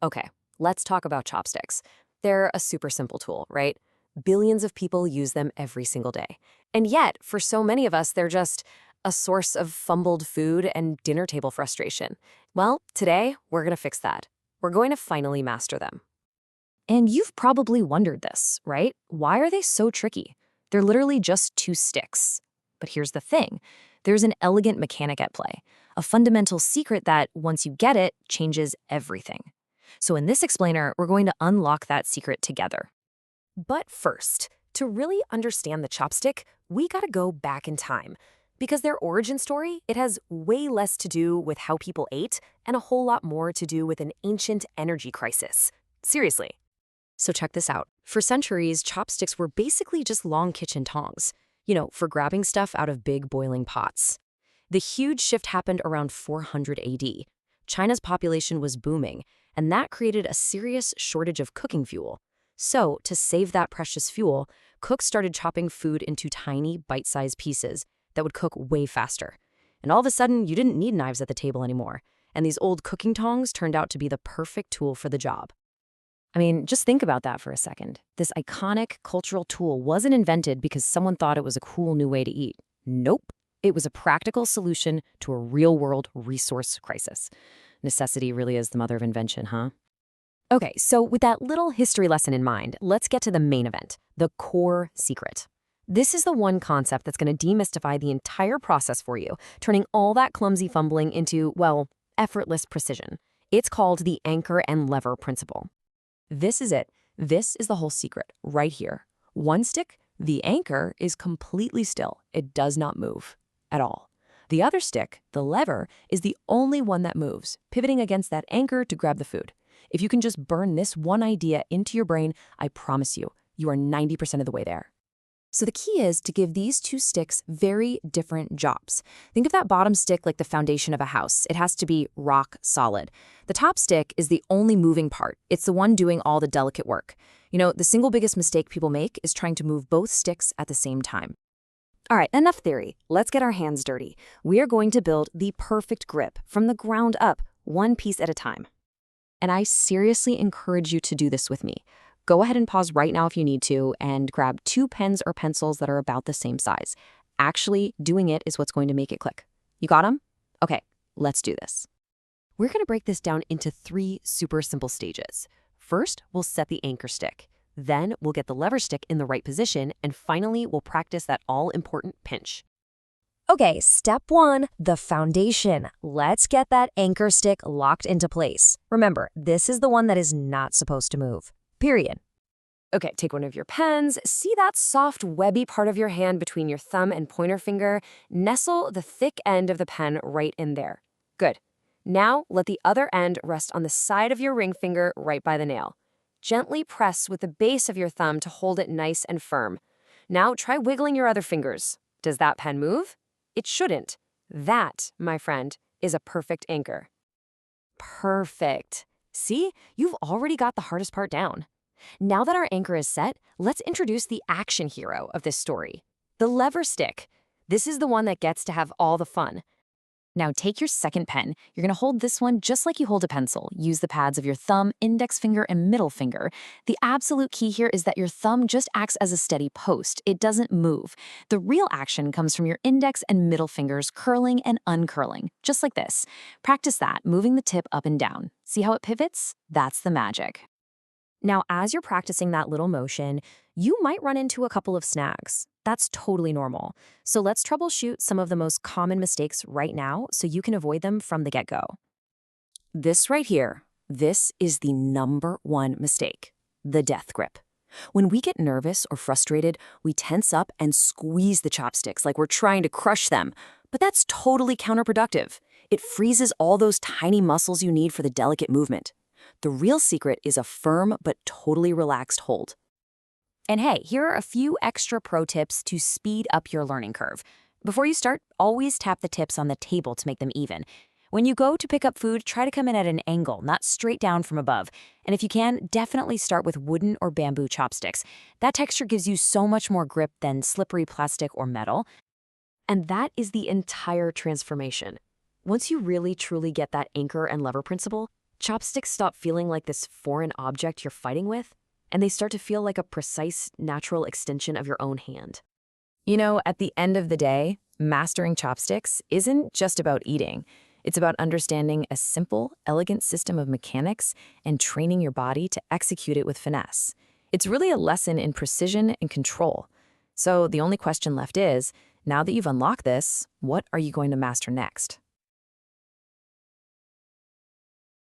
Okay, let's talk about chopsticks. They're a super simple tool, right? Billions of people use them every single day. And yet, for so many of us, they're just a source of fumbled food and dinner table frustration. Well, today, we're going to fix that. We're going to finally master them. And you've probably wondered this, right? Why are they so tricky? They're literally just two sticks. But here's the thing. There's an elegant mechanic at play, a fundamental secret that, once you get it, changes everything. So in this explainer, we're going to unlock that secret together. But first, to really understand the chopstick, we gotta go back in time. Because their origin story, it has way less to do with how people ate and a whole lot more to do with an ancient energy crisis. Seriously. So check this out. For centuries, chopsticks were basically just long kitchen tongs, for grabbing stuff out of big boiling pots. The huge shift happened around 400 AD. China's population was booming, and that created a serious shortage of cooking fuel. So, to save that precious fuel, cooks started chopping food into tiny, bite-sized pieces that would cook way faster. And all of a sudden, you didn't need knives at the table anymore, and these old cooking tongs turned out to be the perfect tool for the job. I mean, just think about that for a second. This iconic cultural tool wasn't invented because someone thought it was a cool new way to eat. Nope. It was a practical solution to a real-world resource crisis. Necessity really is the mother of invention, huh? Okay, so with that little history lesson in mind, let's get to the main event, the core secret. This is the one concept that's going to demystify the entire process for you, turning all that clumsy fumbling into, well, effortless precision. It's called the anchor and lever principle. This is it. This is the whole secret, right here. One stick, the anchor, is completely still. It does not move at all. The other stick, the lever, is the only one that moves, pivoting against that anchor to grab the food. If you can just burn this one idea into your brain, I promise you, you are 90% of the way there. So the key is to give these two sticks very different jobs. Think of that bottom stick like the foundation of a house. It has to be rock solid. The top stick is the only moving part. It's the one doing all the delicate work. The single biggest mistake people make is trying to move both sticks at the same time. All right, enough theory. Let's get our hands dirty. We are going to build the perfect grip from the ground up, one piece at a time. And I seriously encourage you to do this with me. Go ahead and pause right now if you need to and grab two pens or pencils that are about the same size. Actually, doing it is what's going to make it click. You got them? Okay, let's do this. We're going to break this down into 3 super simple stages. First, we'll set the anchor stick. Then we'll get the lever stick in the right position, and finally, we'll practice that all-important pinch. Okay, step 1, the foundation. Let's get that anchor stick locked into place. Remember, this is the one that is not supposed to move. Period. Okay, take one of your pens. See that soft, webby part of your hand between your thumb and pointer finger? Nestle the thick end of the pen right in there. Good. Now, let the other end rest on the side of your ring finger right by the nail. Gently press with the base of your thumb to hold it nice and firm. Now, try wiggling your other fingers. Does that pen move? It shouldn't. That, my friend, is a perfect anchor. Perfect. See, you've already got the hardest part down. Now that our anchor is set, let's introduce the action hero of this story, the lever stick. This is the one that gets to have all the fun. Now take your second pen. You're going to hold this one just like you hold a pencil. Use the pads of your thumb, index finger, and middle finger. The absolute key here is that your thumb just acts as a steady post. It doesn't move. The real action comes from your index and middle fingers curling and uncurling, just like this. Practice that, moving the tip up and down. See how it pivots? That's the magic. Now, as you're practicing that little motion, you might run into a couple of snags. That's totally normal. So let's troubleshoot some of the most common mistakes right now so you can avoid them from the get-go. This right here, this is the #1 mistake, the death grip. When we get nervous or frustrated, we tense up and squeeze the chopsticks like we're trying to crush them. But that's totally counterproductive. It freezes all those tiny muscles you need for the delicate movement. The real secret is a firm but totally relaxed hold. And hey, here are a few extra pro tips to speed up your learning curve. Before you start, always tap the tips on the table to make them even. When you go to pick up food, try to come in at an angle, not straight down from above. And if you can, definitely start with wooden or bamboo chopsticks. That texture gives you so much more grip than slippery plastic or metal. And that is the entire transformation. Once you really truly get that anchor and lever principle, Chopsticks stop feeling like this foreign object you're fighting with, and they start to feel like a precise, natural extension of your own hand. At the end of the day, mastering chopsticks isn't just about eating. It's about understanding a simple, elegant system of mechanics and training your body to execute it with finesse. It's really a lesson in precision and control. So the only question left is, now that you've unlocked this, what are you going to master next?